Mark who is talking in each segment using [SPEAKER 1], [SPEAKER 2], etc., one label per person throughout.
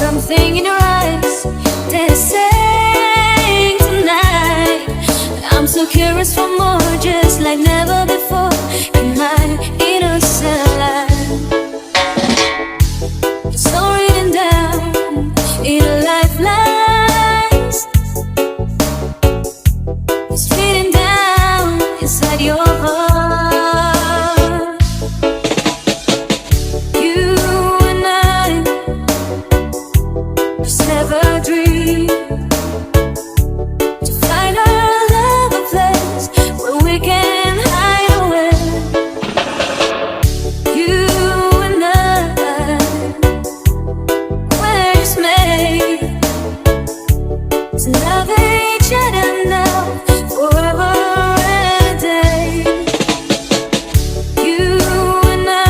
[SPEAKER 1] something in your eyes that is saying tonight I'm so curious for more, just like never before in my innocent life. So written down in a lifelines, it's fitting down inside your heart. You and I just never dream to find our love a place where we can hide away. You and I, we're just made to love each other now, forever and a day. You and I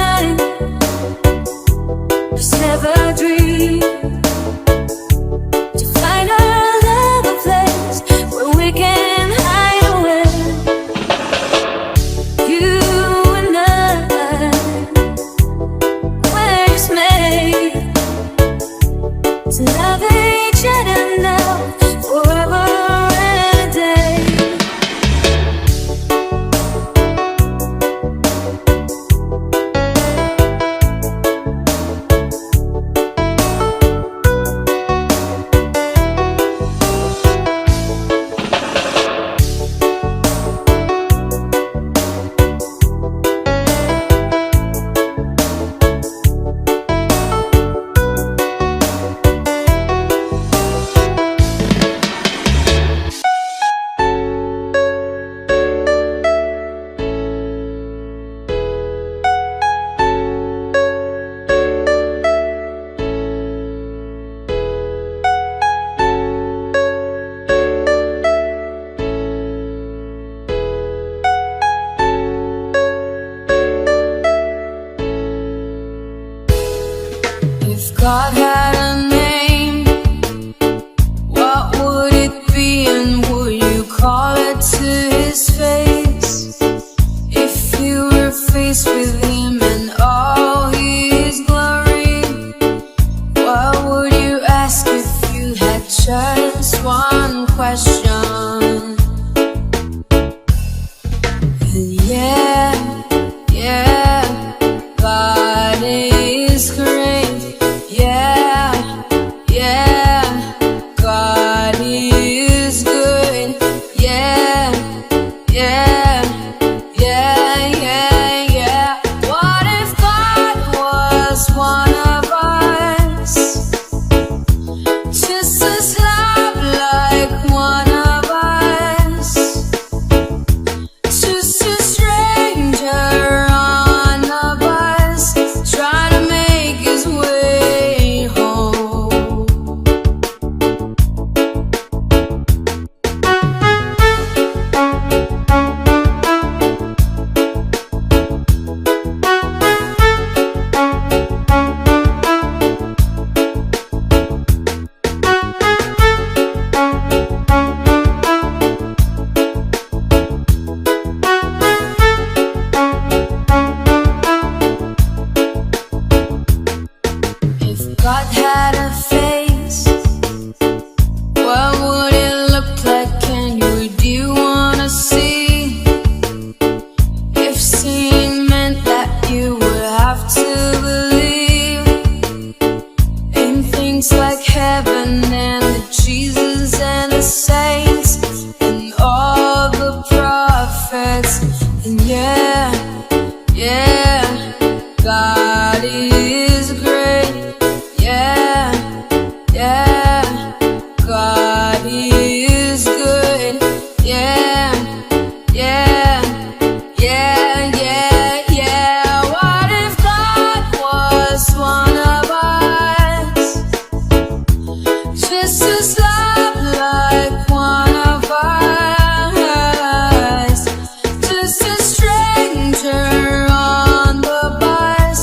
[SPEAKER 1] just never dream to find our love a place where we can hide away. You and I, we're just made to love each other now, forever and a day. If God had a name, what would it be, and would you call it to his face? If you were faced with him and all his glory, what would you ask if you had just one question? And yeah, God is great. Yeah, God is good. Yeah. What if God was one of us? Just as love like one of us. Just a stranger on the bus, trying to make his way home. If God had a face, what would it look like, and would you wanna see? If seeing meant that you would have to believe in things like heaven and the Jesus and the saints and all the prophets. And God is great. Yeah, God is good. Yeah. What if God was one of us? Just as love like one of us. Just a stranger on the bus,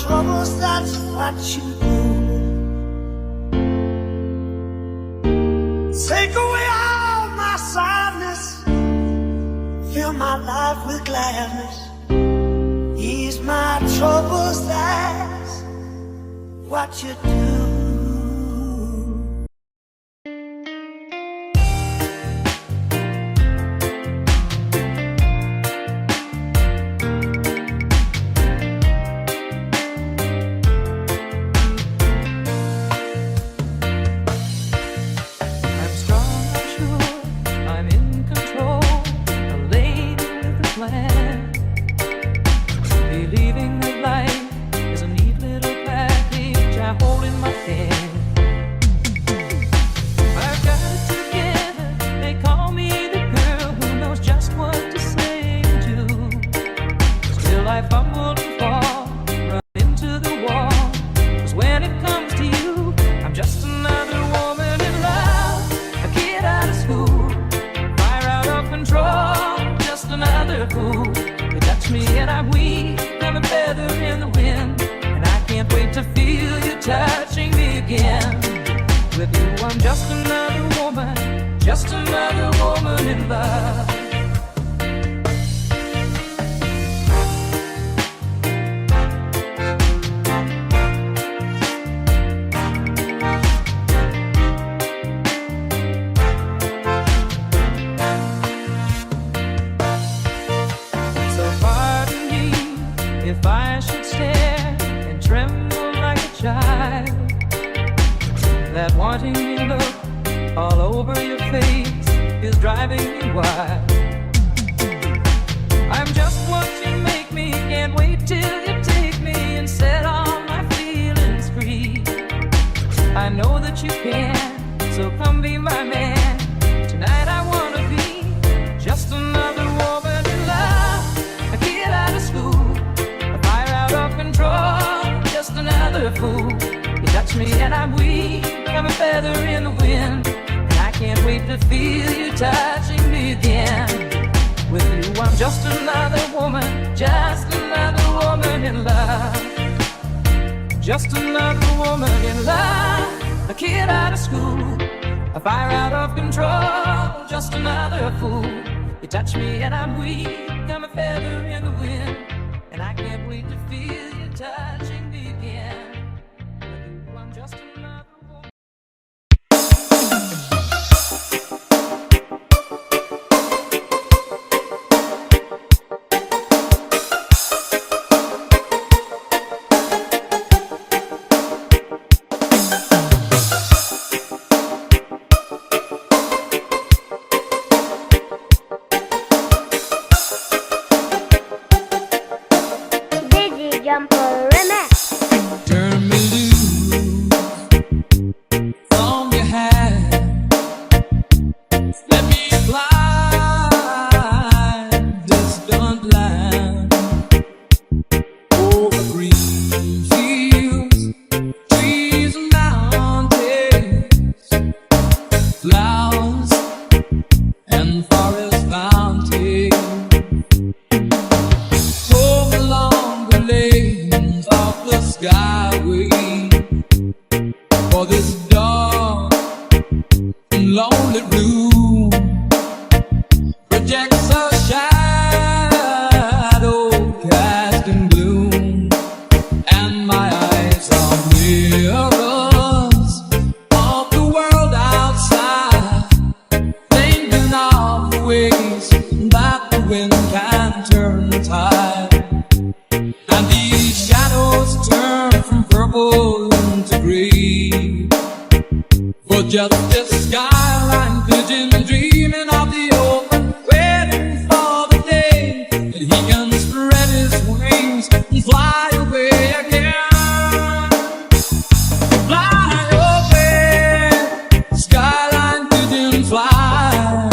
[SPEAKER 2] troubles, that's what you do. Take away all my sadness, fill my life with gladness. Ease my troubles, that's what you do.
[SPEAKER 3] Believing that life is a neat little package I hold in my hand. I've got it together, they call me the girl who knows just what to say and do. Still I fumble and fall, run into the wall. 'Cause when it comes to you, I'm just another woman in love, a kid out of school, fire out of control, just another fool. You touch me and I'm weak, I'm a feather in the wind, and I can't wait to feel you touching me again. With you I'm just another woman in love. So pardon me if I should stare and tremble like a child. That wanting me look all over your face is driving me wild. I'm just what you make me, can't wait till you take me and set all my feelings free. I know that you can, so come be my man. Tonight I wanna be just another woman in love, a kid out of school, a fire out of control, just another fool. You touch me and I'm weak, I'm a feather in the wind, and I can't wait to feel you touching me again. With you I'm just another woman in love. Just another woman in love, a kid out of school, a fire out of control, just another fool. You touch me and I'm weak, I'm a feather in the wind, and I can't wait to feel you touching me again. With you I'm just another woman.
[SPEAKER 4] Jumper remix.
[SPEAKER 3] Turn me loose from your hand. Let me fly distant land over green fields, trees and mountains, flowers and forest fountains. Home along the lanes of the skyway, for this dark and lonely room projects a shadow cast in gloom, and my eyes are mirrors of the world outside, thinking of the ways that the wind can turn the tide. And these shadows turn from purple into green, for just this skyline pigeon dreaming of the open, waiting for the day that he can spread his wings and fly away again. Fly away, skyline pigeon, fly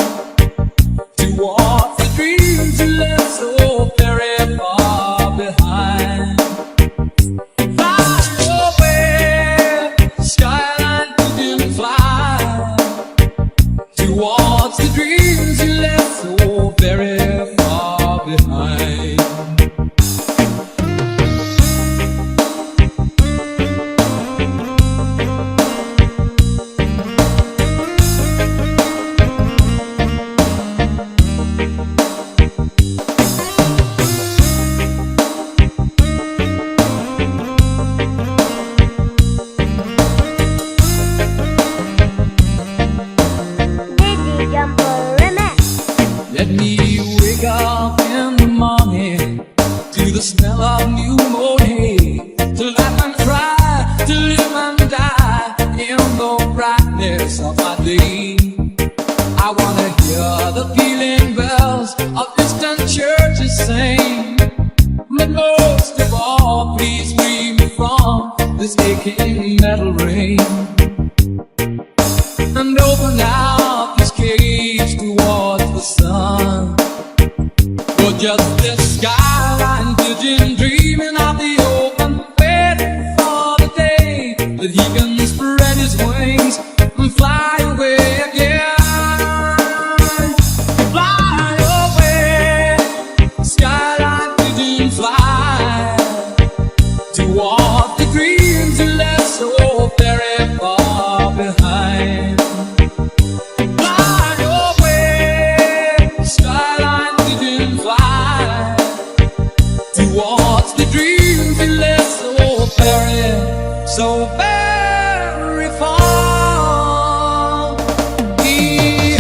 [SPEAKER 3] towards the dreams you left so very far behind. Fly away, skyline pigeon, fly towards the dreams you left so very far behind.
[SPEAKER 5] the smell of new mold hay, to laugh and cry, to live and die in the brightness of my day. I wanna hear the pealing bells of distant churches sing, but most of all, please free me from this aching metal ring, and open out this cage towards the sun. For just this skyline pigeon dreaming of the open, waiting for the day that he can spread his wings and fly away again. Fly away, skyline pigeon, fly towards the dreams you left so very far behind. Fly away, skyline pigeon, fly towards the dreams you left so very far behind.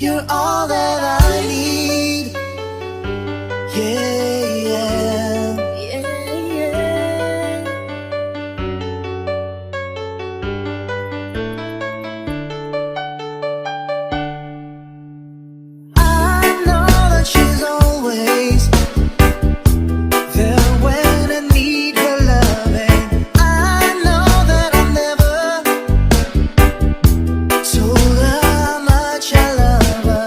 [SPEAKER 2] You're all that I need. Yeah, yeah.
[SPEAKER 1] Yeah, yeah.
[SPEAKER 2] I know that she's always there when I need her loving. I know that I've never told her how much I love her.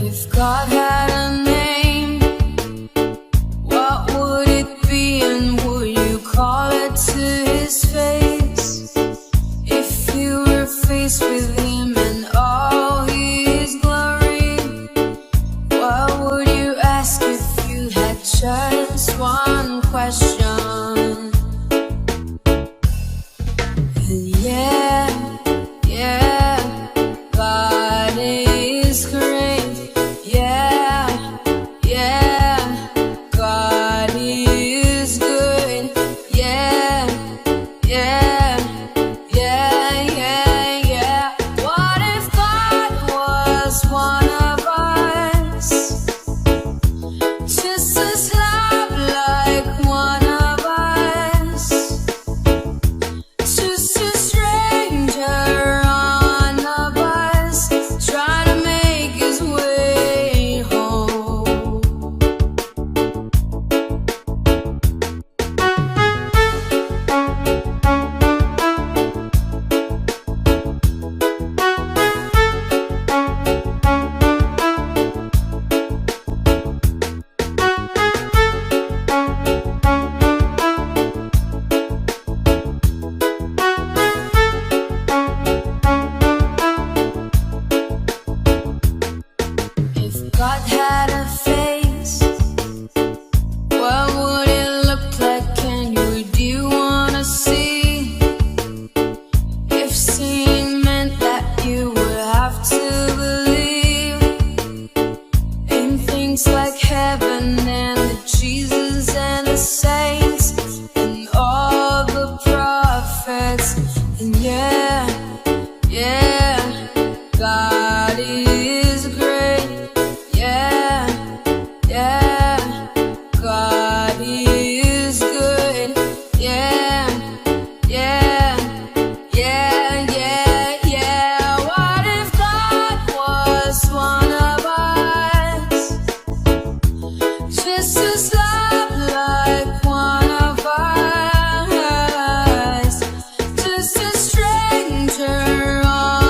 [SPEAKER 1] If God had a name, what would it be, and would you call it to his face? If you were faced with him and all his glory, what would you ask if you had just one question? And yeah, God is great. Yeah, God is good. Yeah. What if God was one of us? Just as love like one of us. Just a stranger on a bus, trying to make his way home. If God had a face, what would it look like, and would you wanna see? If seeing meant that you would have to believe in things like heaven and the Jesus and the saints and all the prophets. And God is great. Yeah, God is good. Yeah. What if God was one of us? Just as love like one of us. Just a stranger on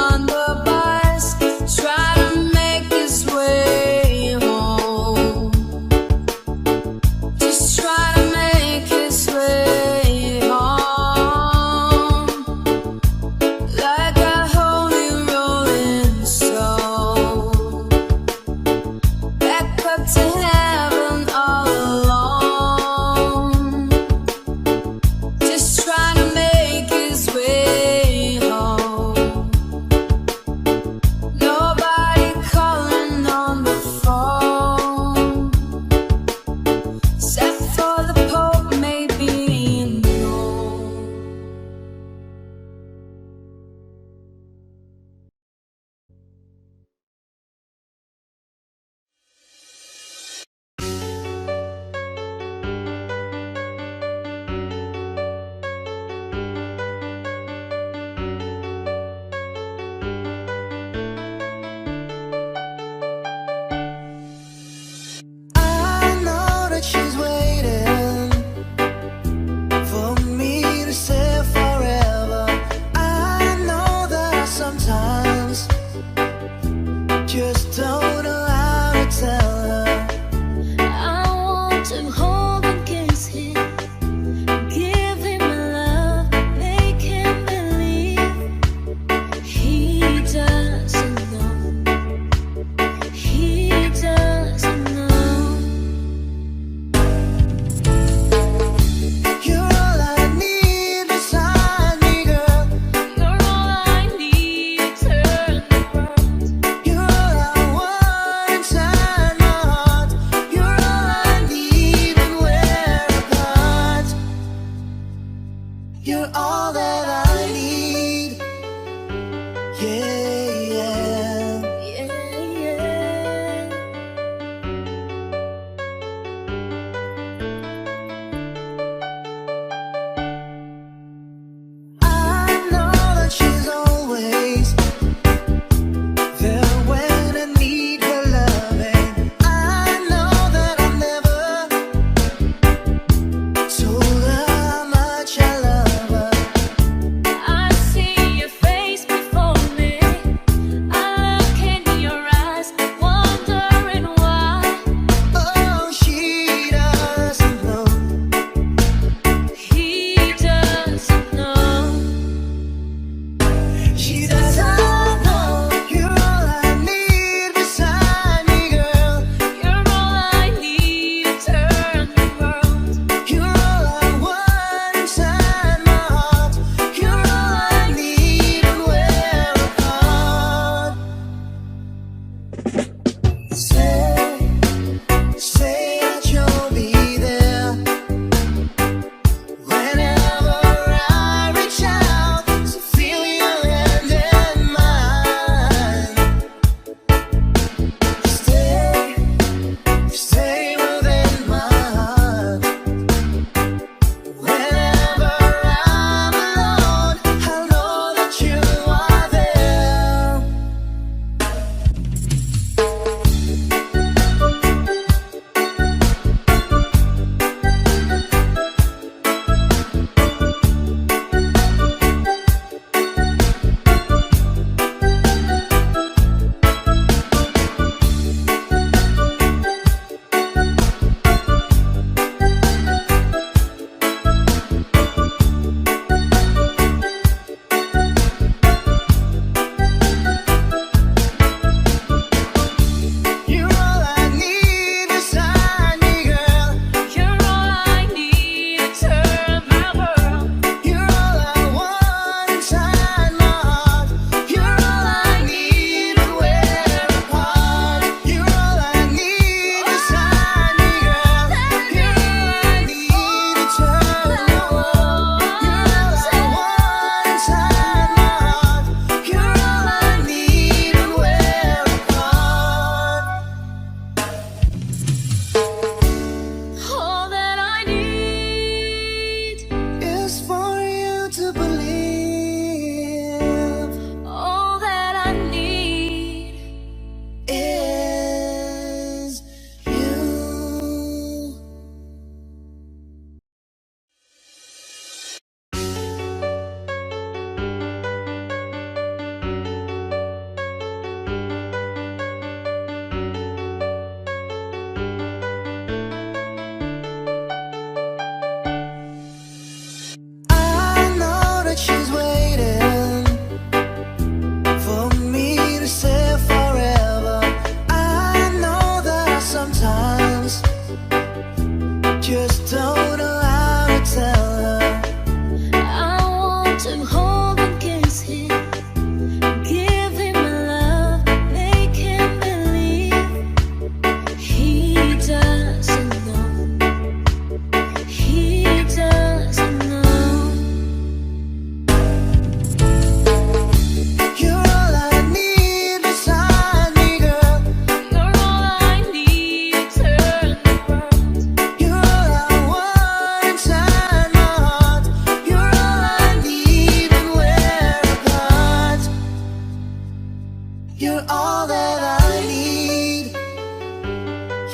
[SPEAKER 2] You're all that I need.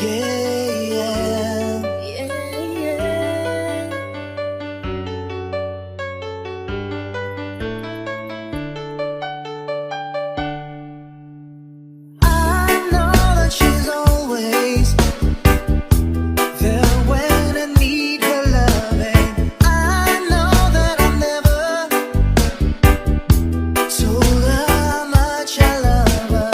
[SPEAKER 2] Yeah, yeah.
[SPEAKER 1] Yeah, yeah.
[SPEAKER 2] I know that she's always there when I need her loving. I know that I've never told her how much I love her.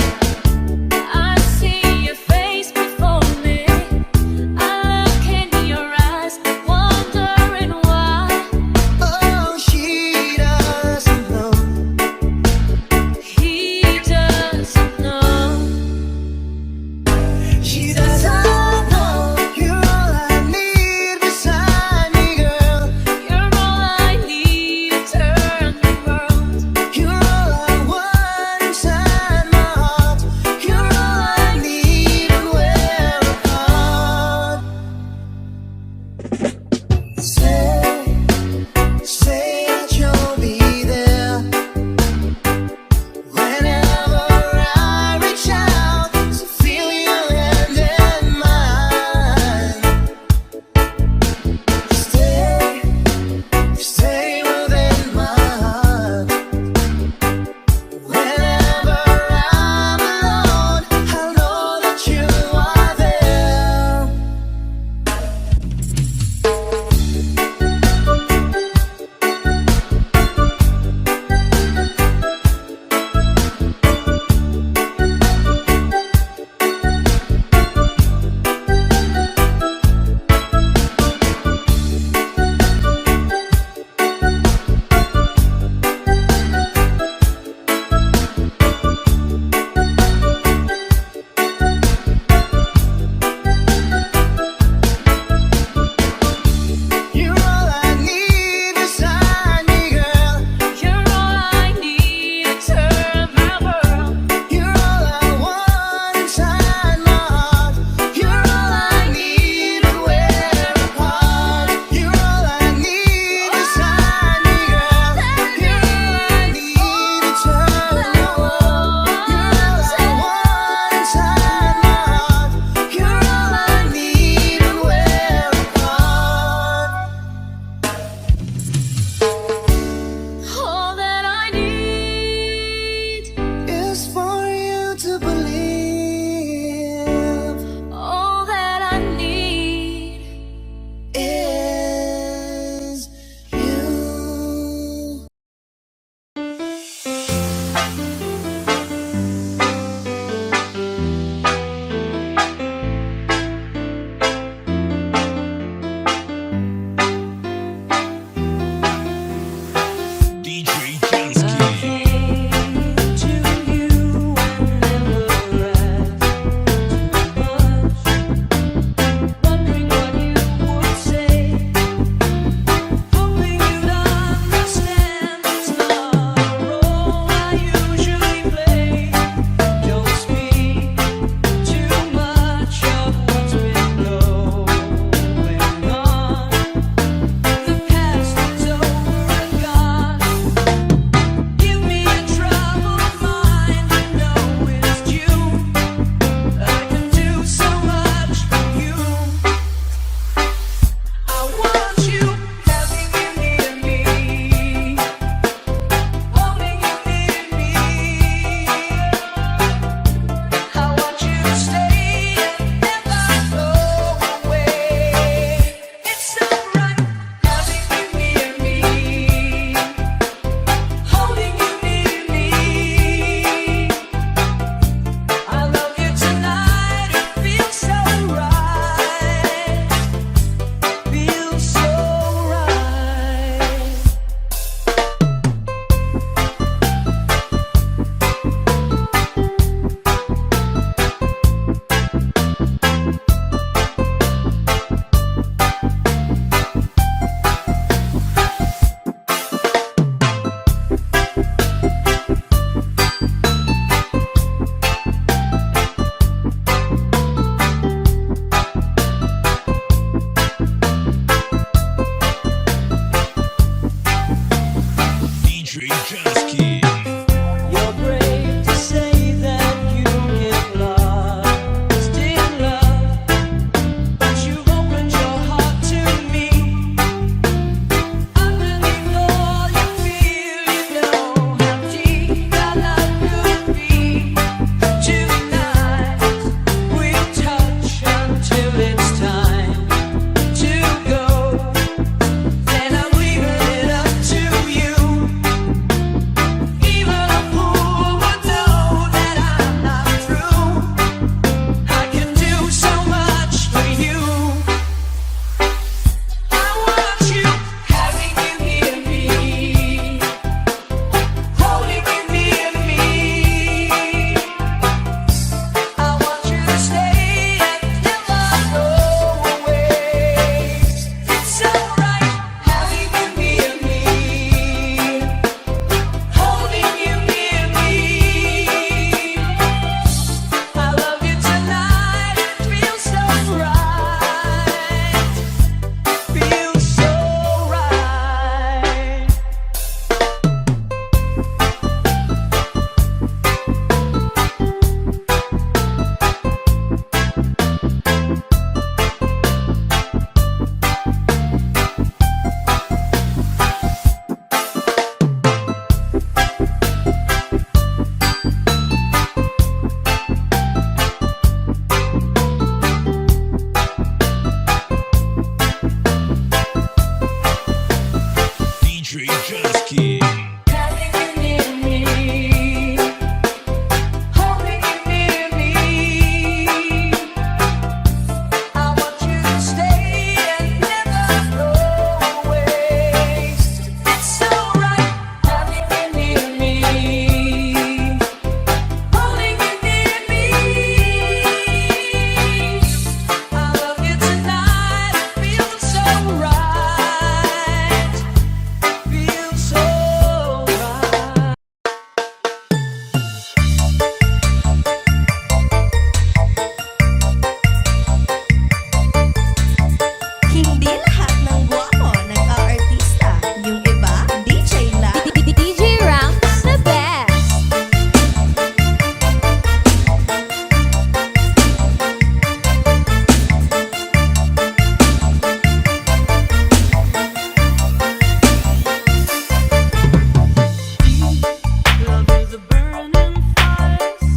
[SPEAKER 3] burning fires.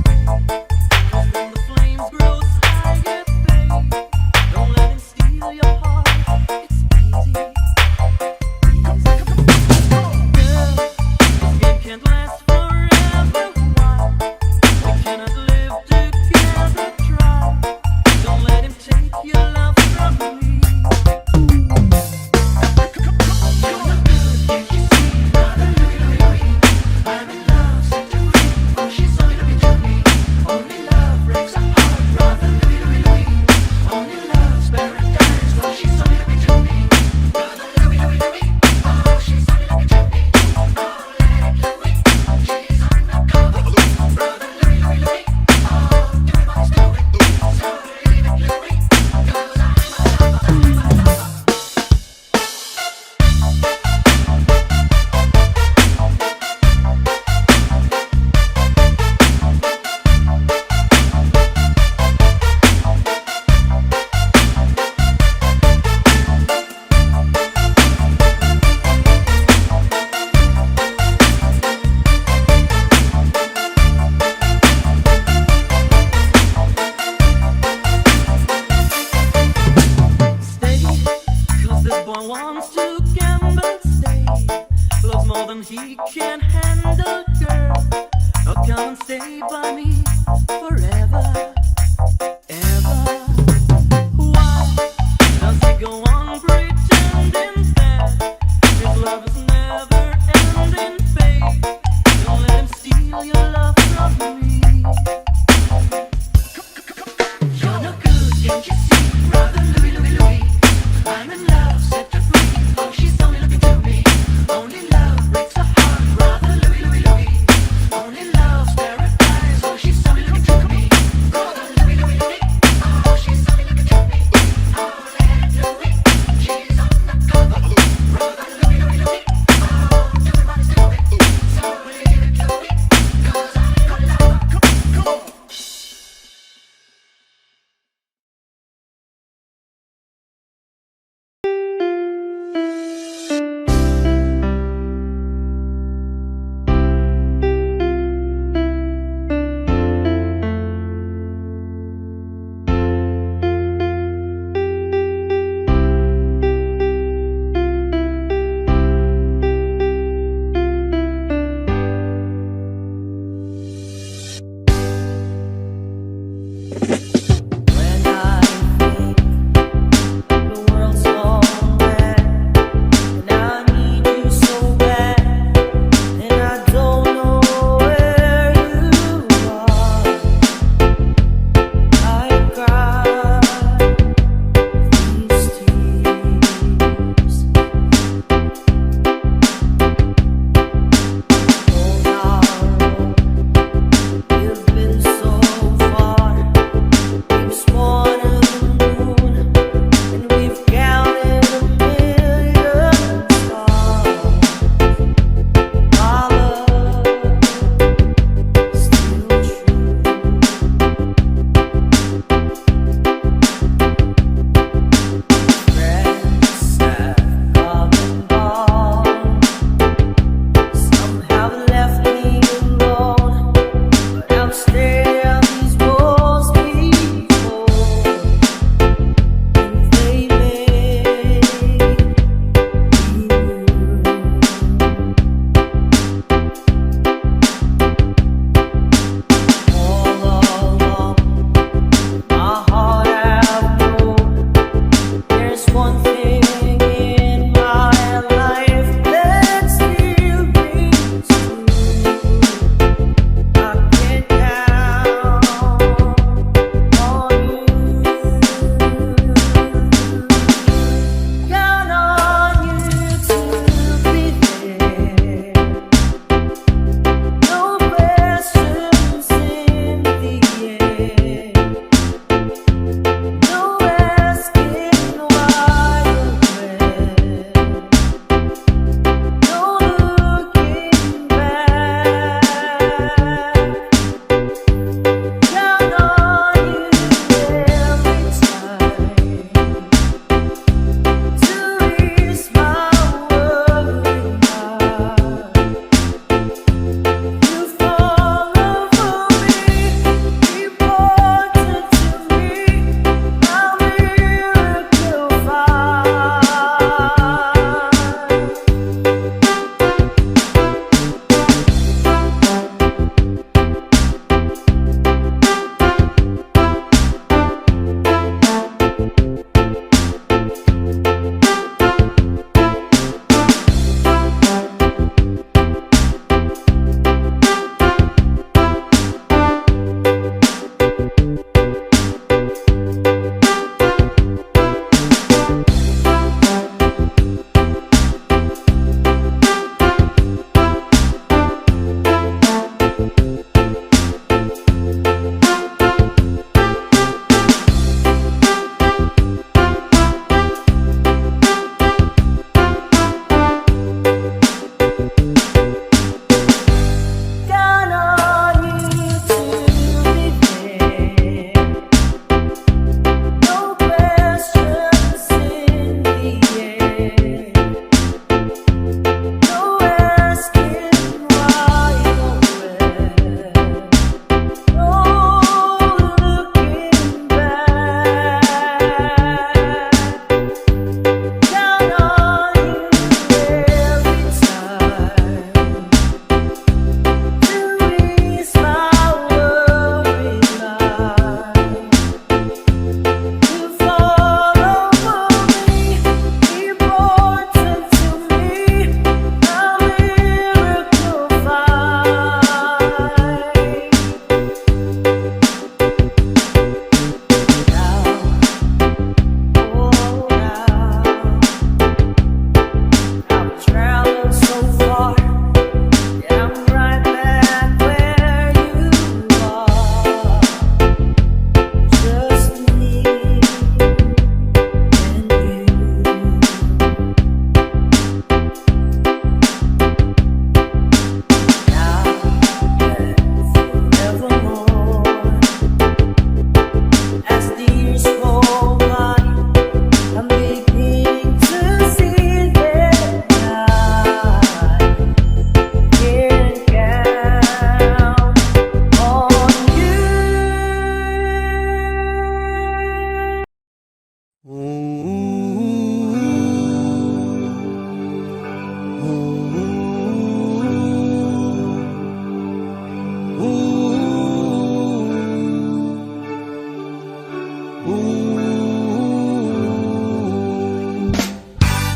[SPEAKER 3] When the flames grow higher, babe, don't let him steal your heart. It's easy, easy. Girl, this game can't last forever. Why? We cannot live together. Try. Don't let him take your love from me. You're not good, can't you see? By the look in your way, I'm in love, so do it.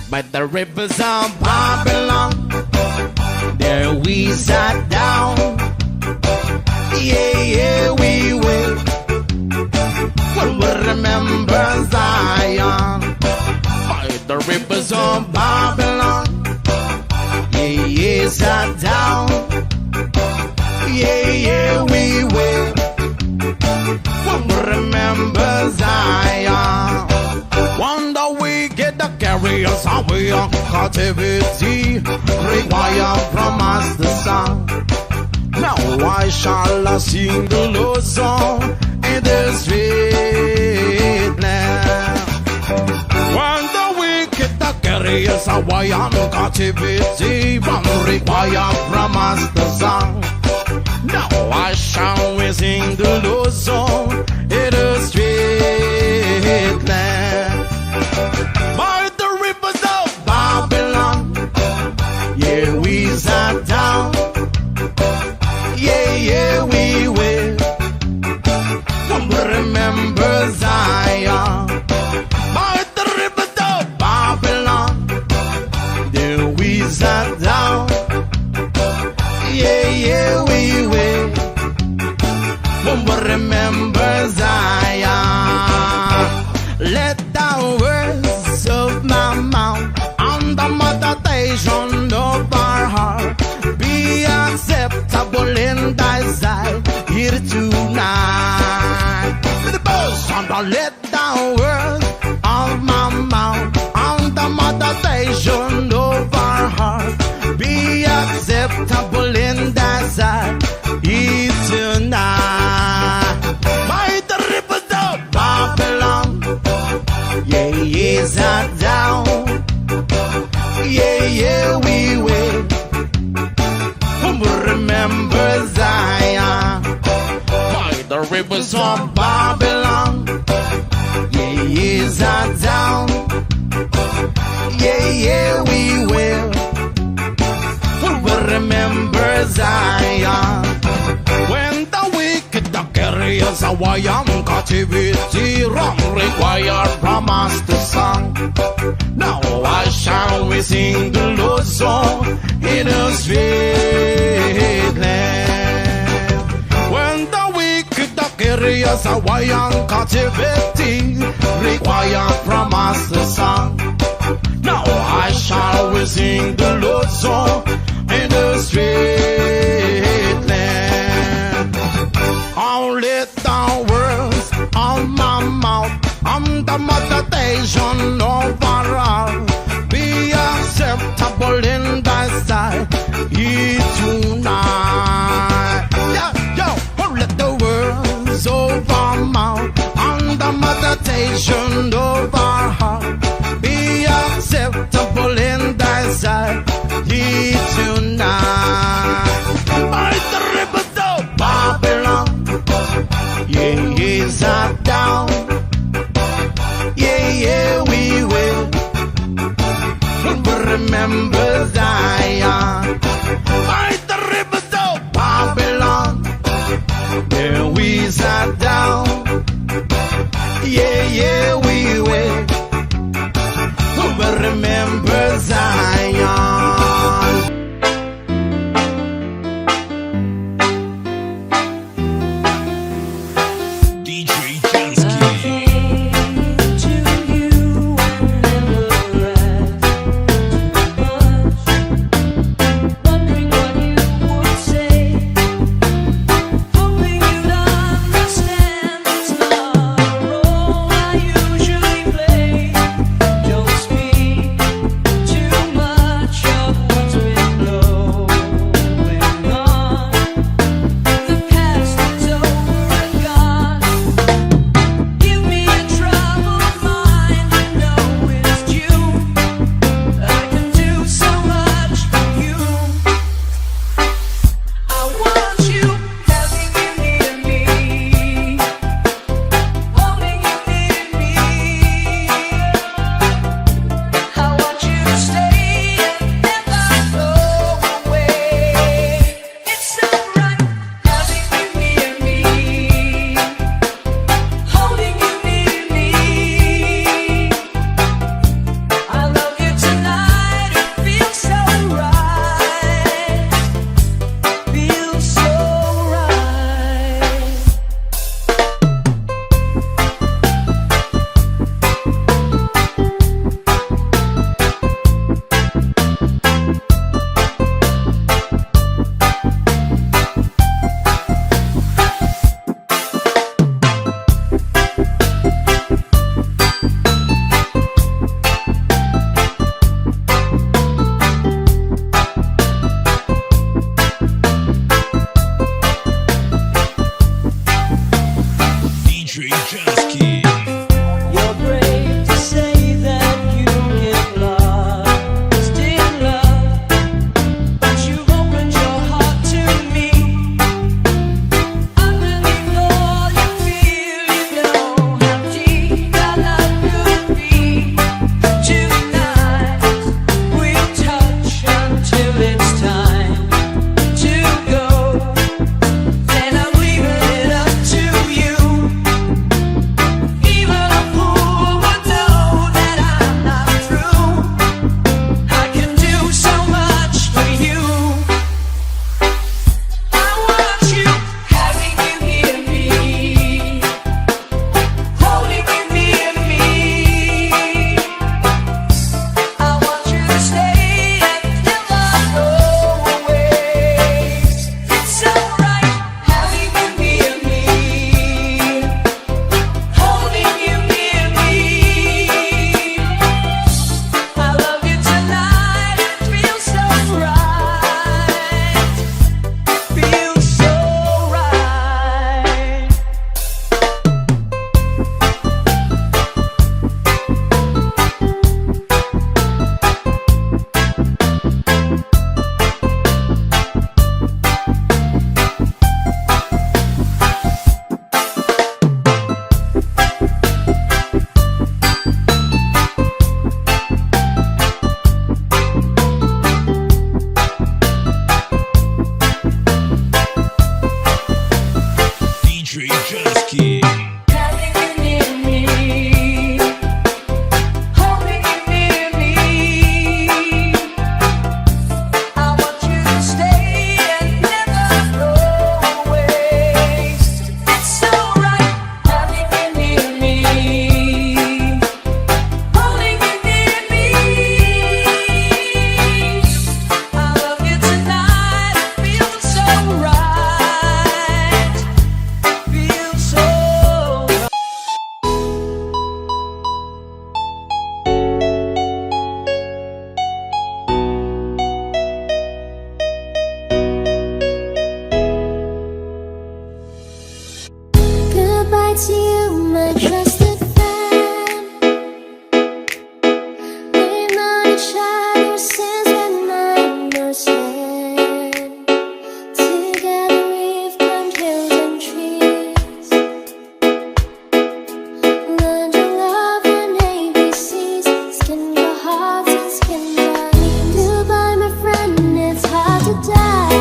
[SPEAKER 6] By the rivers of Babylon, there we sat down. Yeah, yeah, we will. We'll remember Zion. By the rivers of Babylon, yeah, yeah, sat down. Yeah, yeah, we will. We'll remember Zion. Wonder we get the carriers away on captivity, require from us the song. Now why shall I sing the Lord's song in the street now? Wonder we get the carriers away on captivity, require from us the song. Now why shall we sing the Lord's song in the street land? By the rivers of Babylon, yeah, we sat down. Yeah, yeah, we will. Remember Zion. By the rivers of Babylon, there we sat down. Yeah, yeah, we will. Remember Zion. Let the words of my mouth and the meditation of our heart be acceptable in thy sight here tonight. The boast and let the words of my mouth and the meditation of our heart be acceptable in thy sight here tonight. By the rivers of Babylon, yeah, yeah, sat down. Yeah, yeah, we will. Remember Zion. By the rivers of Babylon, yeah, yeah, sat down. Yeah, yeah, we will. Remember Zion. When the wicked the carriers away on captivity, wrong require from us to song. Now why shall we sing the Lord's song in a sweet land? When the wicked the carriers away on captivity, require from us the song. Now why shall we sing the Lord's song in the street land? Only the words of my mouth and the meditation of our heart be acceptable in thy sight here tonight. Yeah, yo, let the words of our mouth and the meditation of our heart be acceptable in thy sight here tonight. By the rivers of Babylon, yeah, yeah, sat down. Yeah, yeah, we will. Remember Zion. By the rivers of Babylon, there we sat down. Yeah, yeah, we will. Remember Zion.
[SPEAKER 3] To you and never asked
[SPEAKER 5] DJ Jusky.
[SPEAKER 3] Having you near me, holding you near me. I want you to stay and never go away. It's so right, having you near me, holding you near me. I love you tonight, it feels so right, feels so right.
[SPEAKER 4] Goodbye to you, my trusted friend. We've known each other since when I was 10. Together we've climbed hills and trees, learned to love and ABCs, skin for hearts and skin for knees. Goodbye, my friend, it's hard to die.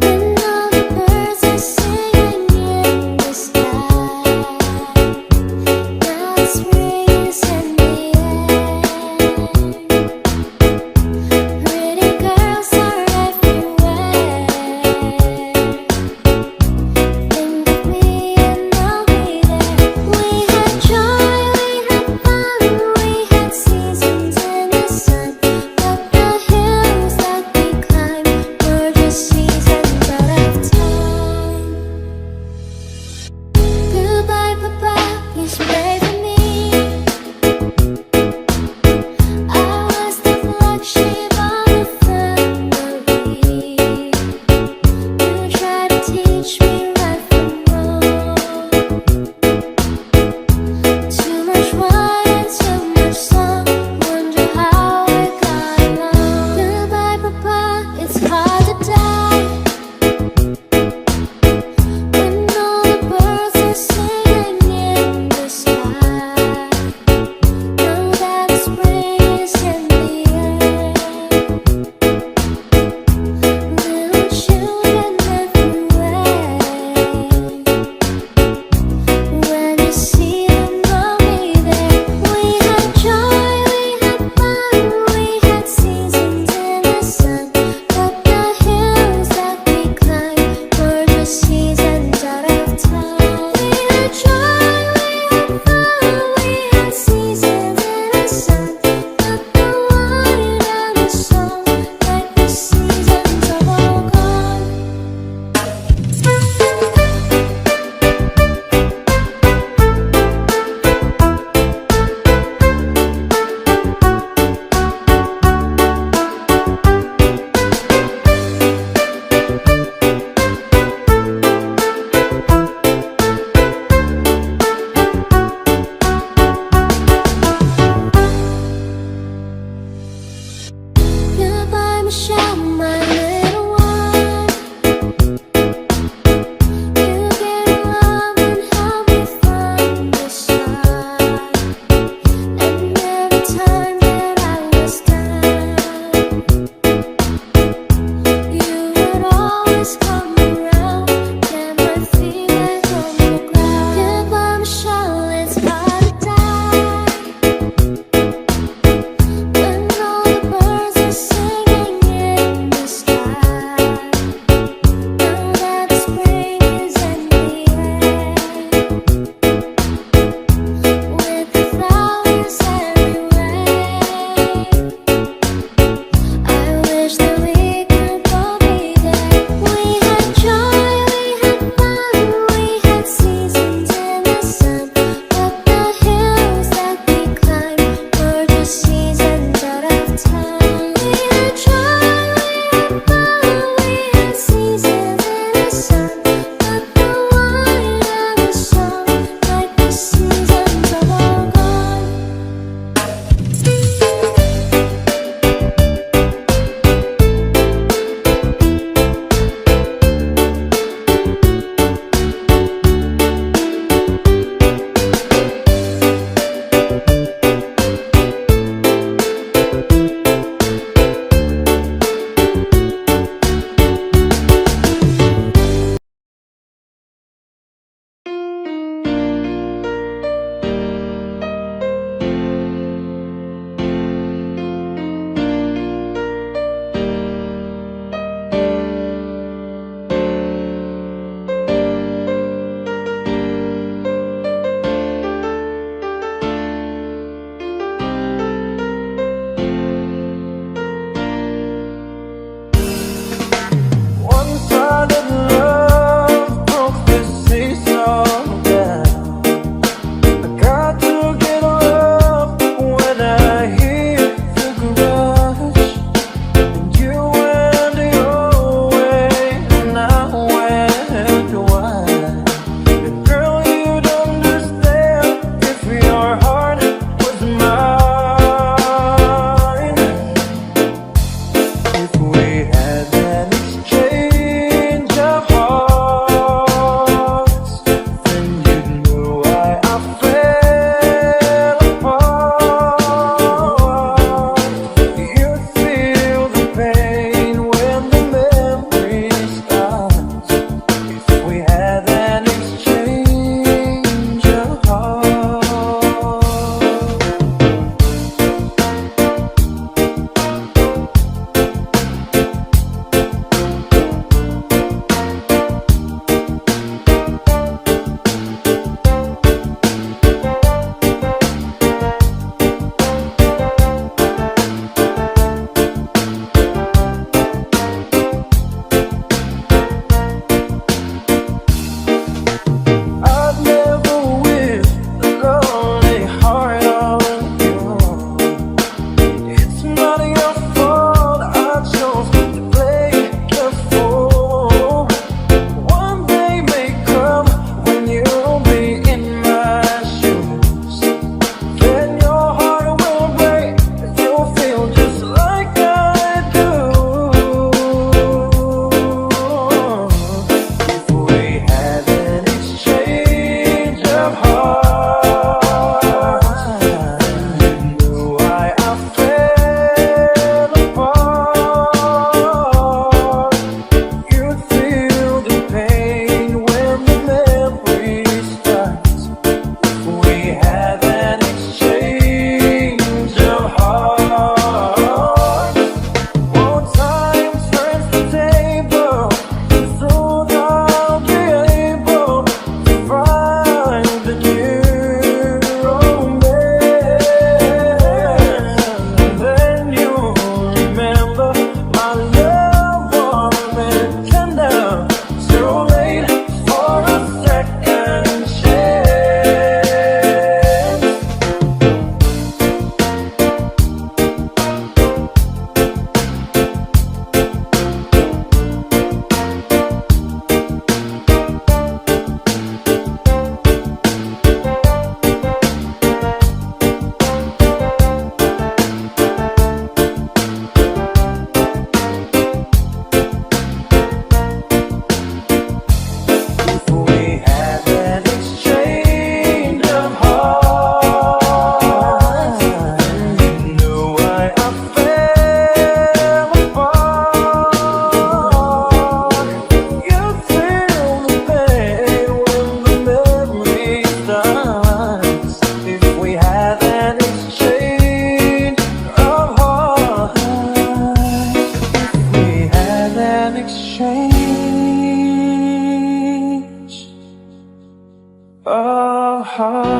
[SPEAKER 4] And all the birds are singing, yeah.
[SPEAKER 5] heart.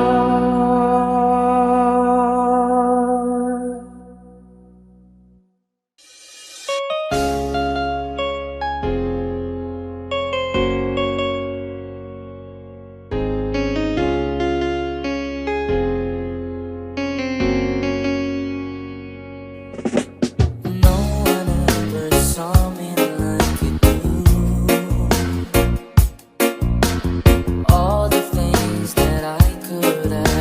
[SPEAKER 7] No one ever saw me like you do. All the things that I could have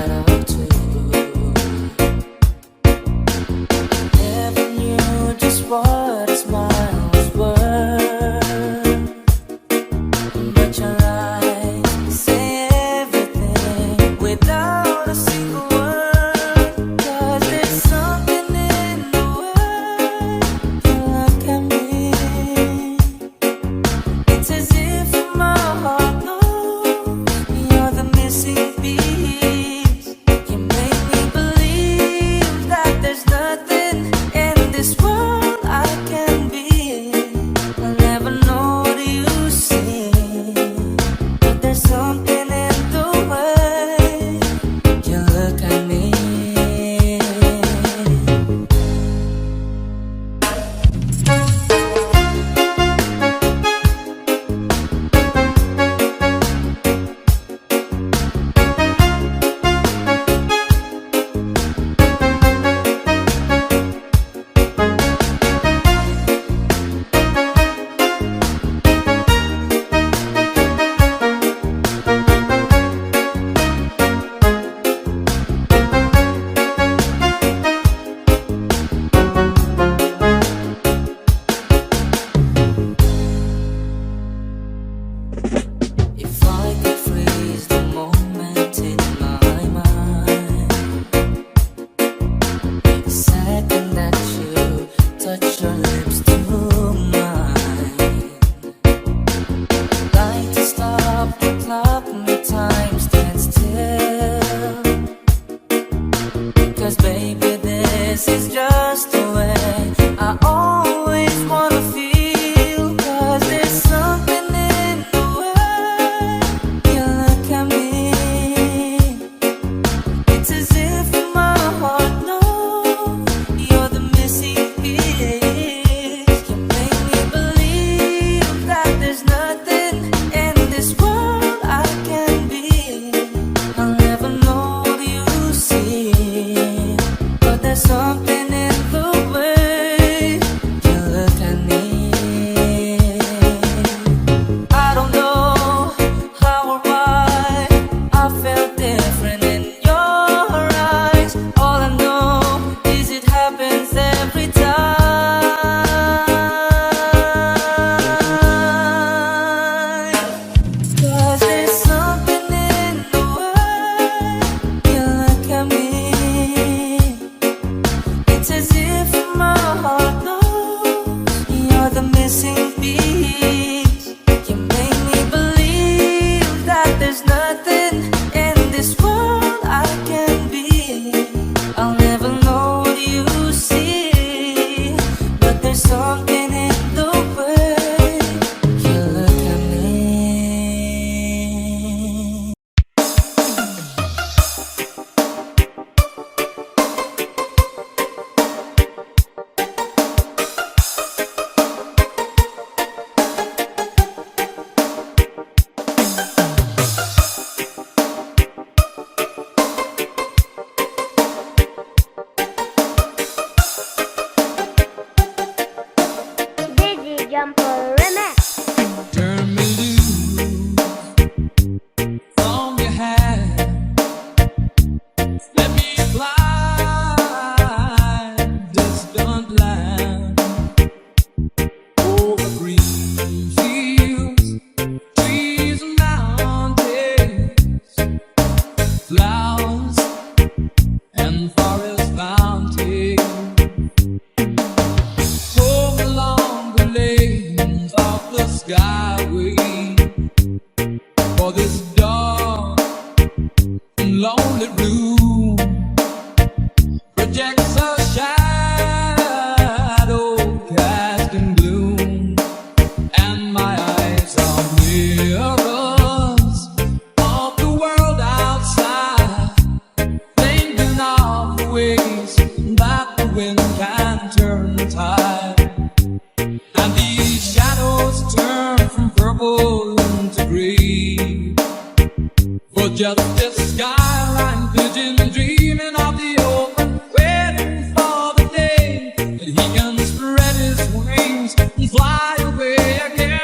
[SPEAKER 5] just this skyline vision, dreaming of the open, waiting for the day that he can spread his wings and fly away again.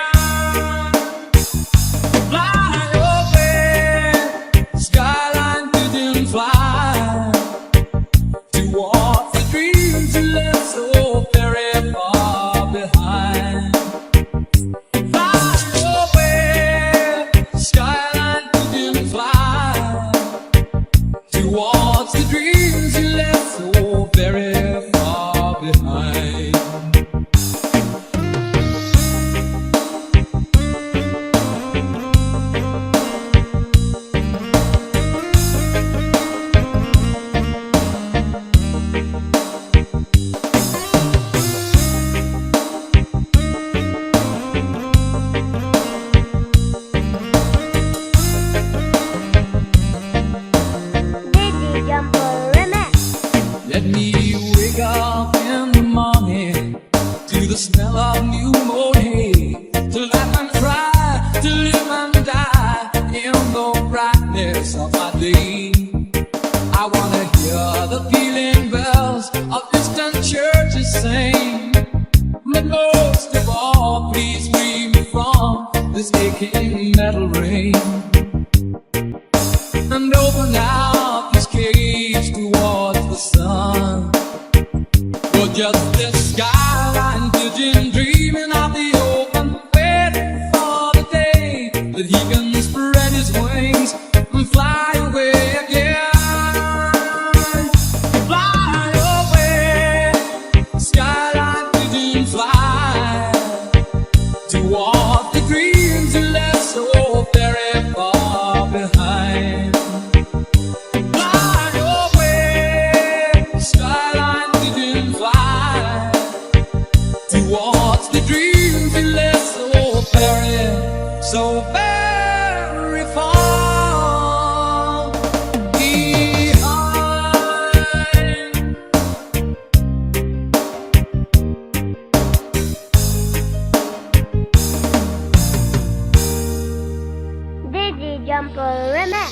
[SPEAKER 5] Fly away, skyline vision, fly towards the dreams you left so very far behind. Fly away, skyline vision, fly towards the dreams you left so very far behind.
[SPEAKER 4] Dizzy Jumper Remix.
[SPEAKER 5] Let me wake up in the morning to the smell of new mown hay, to laugh and cry, to live and die in the brightness of my day. I wanna hear the pealing bells of distant churches sing, but most of all, please free me from this aching metal ring, and open out this cage towards the sun. For just this skyline vision, dreaming of the open, waiting for the day that he can spread his wings and fly away again. Fly away, skyline vision, fly towards the dreams you left so very far behind. Fly away, skyline vision, fly towards the dreams you left so very far behind.
[SPEAKER 4] Dizzy Jumper Remix.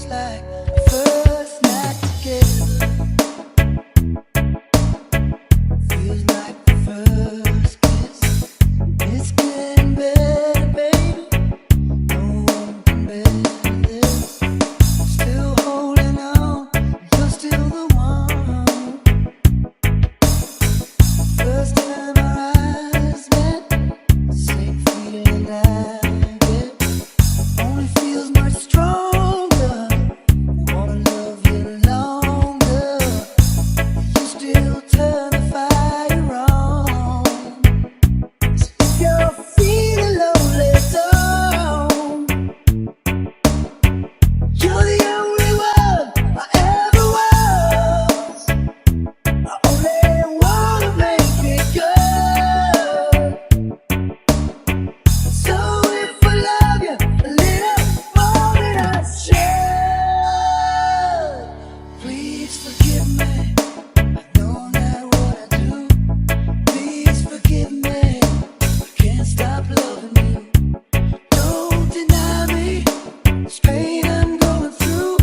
[SPEAKER 2] feels like the first night together. Feels like the first kiss. It's getting better, baby. No one can better this. Still holding on, you're still the one. First time our eyes met, same feeling I get. Only feels much stronger. Wanna love you longer. You still turn the fire on. So if you're feeling lonely, don't. You're the only one I ever was. I only wanna make it good. So if I love you a little more than I should, please forgive me. I know not what I do. Please forgive me. I can't stop loving you. Don't deny me this pain I'm going through.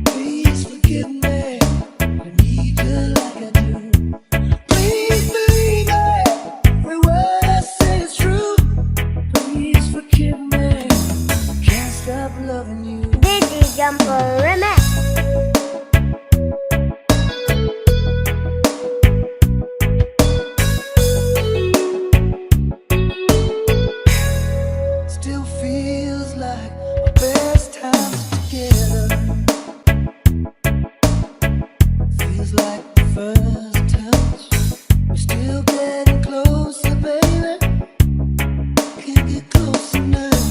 [SPEAKER 2] Please forgive me. I need you like I do. Please believe me. Every word I say is true. Please forgive me. Can't stop loving you.
[SPEAKER 4] Digi Jumper Remix.
[SPEAKER 2] Still feels like our best times together. Feels like the first touch. We're still getting closer, baby. Can't get close enough.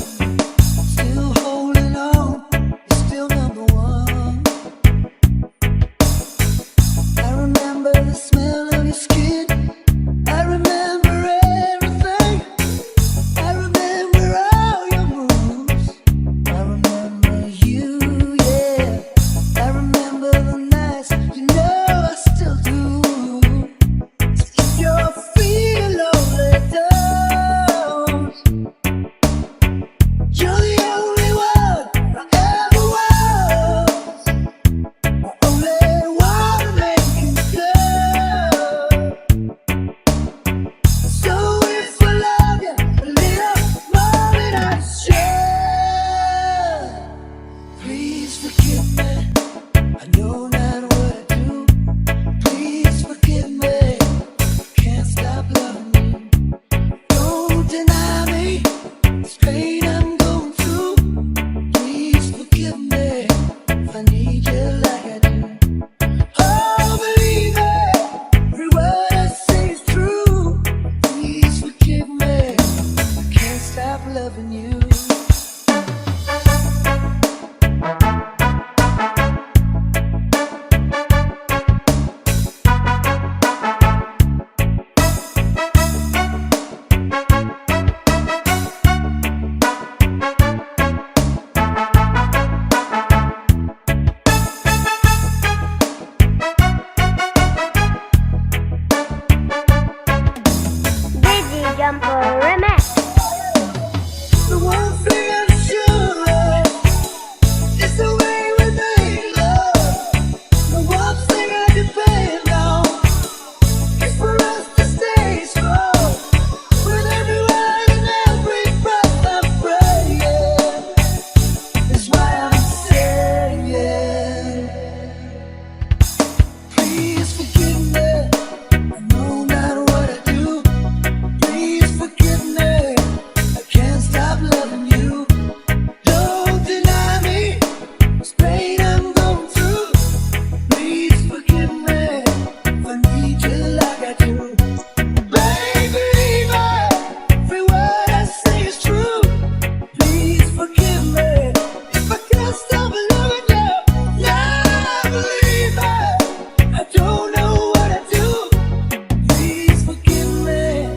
[SPEAKER 2] Still holding on. You're still number one. I remember the smell of your skin. I remember everything. I remember all your moves. I remember you, yeah. I remember the nights, you know I still do. So if you're feeling lonely, don't. You're the only one I ever was. I only wanna make it good. So if I love you a little more than I should, please forgive me. I know not what I do. Please forgive me. Can't stop loving you. Don't deny me this pain I'm going through. Please forgive me if I need you like I do. Oh, believe me, every word I say is true. Please forgive me. I can't stop loving you.
[SPEAKER 4] Digi Jumper Remix.
[SPEAKER 2] The one thing I'm sure of is the way we make love. The one thing I depend on is for us to stay strong. With every word and every breath I'm praying. That's why I'm saying, please forgive me. I know not what I do. Please forgive me. I can't stop loving you. Don't deny me this pain I'm going through. Please forgive me if I need you like I do. Baby, every word I say is true. Please forgive me if I can't stop loving you. Now believe me, I don't know what I do. Please forgive me,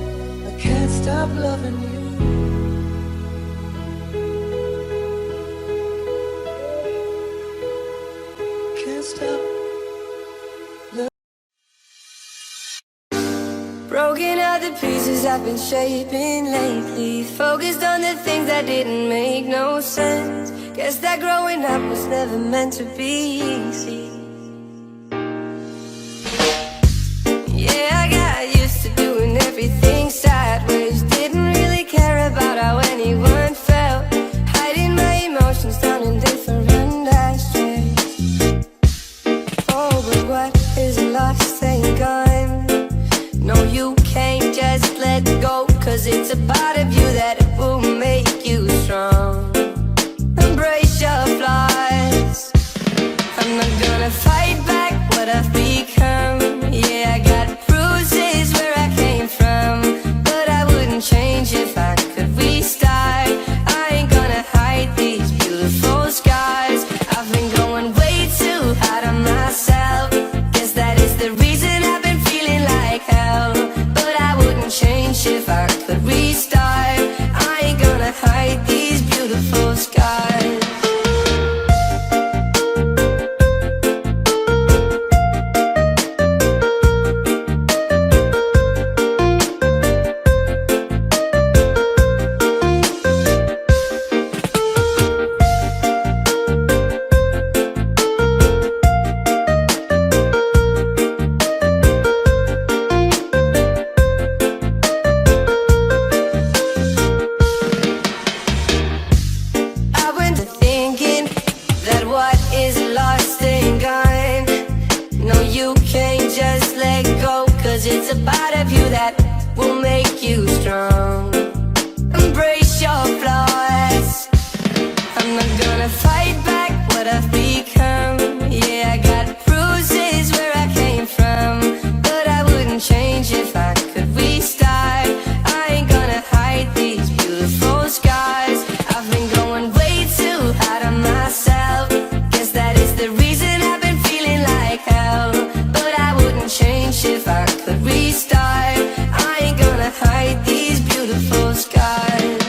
[SPEAKER 2] I can't stop loving you. Can't stop.
[SPEAKER 1] Broken out the pieces I've been shaping lately. Focused on the things that didn't make no sense.
[SPEAKER 4] Guess that growing up was never meant to be easy. Yeah, I got used to doing everything sideways. Didn't really care about how anyone felt. Hiding my emotions down in different ashtrays. Oh, but what is lost ain't gone. No, you can't just let go, 'cause it's a part of you that will make you strong. Embrace your flaws. I'm not gonna fight back what I've become. Yeah, I got bruises where I came from, but I wouldn't change if I could restart. I ain't gonna hide these beautiful scars. I've been going way too hard on myself. Guess that is the reason I've been feeling like hell. But I wouldn't change if I could restart. I ain't gonna hide these beautiful scars. I went to thinking that what is lost ain't gone. No, you can't just let go, 'cause it's a part of you that will make you strong. Embrace your flaws. I'm not gonna fight back what I've become. Yeah, I got bruises where I came from, but I wouldn't change if I could restart. I ain't gonna hide these beautiful scars. I've been going way too hard on myself. Guess that is the reason I've been feeling like hell. But I wouldn't change if I could restart. I ain't gonna hide these beautiful scars.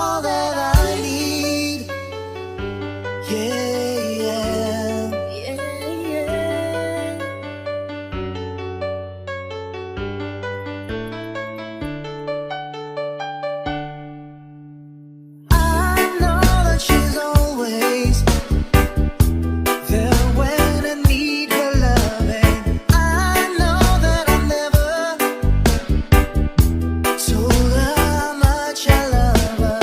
[SPEAKER 2] all that I need. Yeah, yeah.
[SPEAKER 1] Yeah, yeah.
[SPEAKER 2] I know that she's always there when I need her loving. I know that I've never told her how much I love her.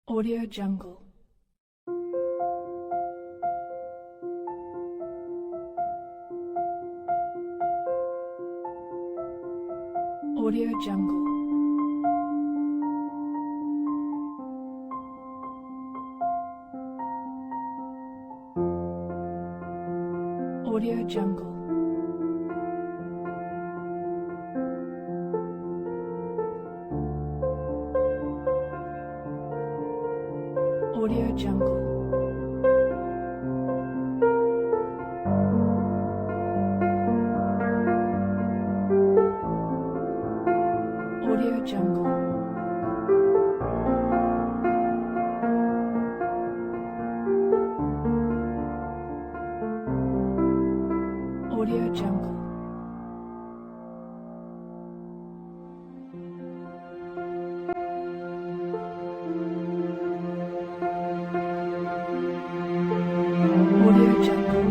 [SPEAKER 1] Audio Jungle. Audio Jungle. Audio Jungle. Audio Jungle. Audio Jungle. Audio Jungle. Audio Jungle. Audio Jungle.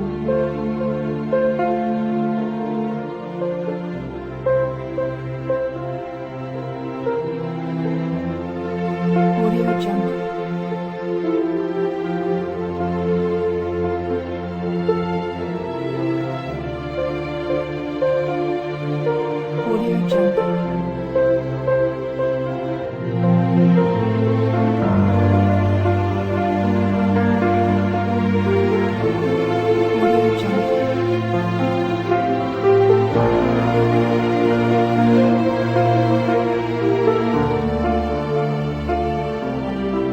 [SPEAKER 1] Audio Jungle. Audio Jungle. Audio Jungle.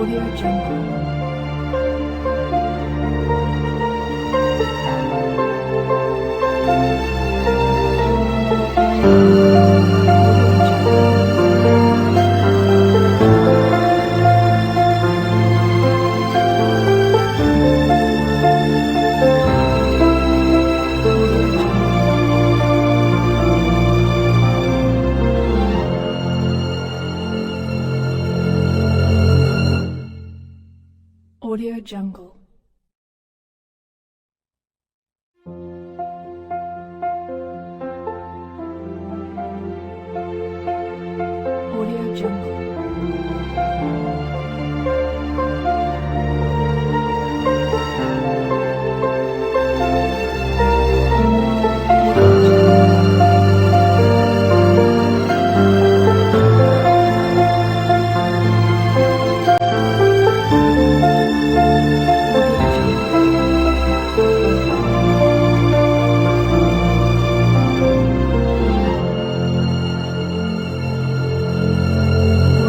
[SPEAKER 1] Audio Jungle. Audio Jungle.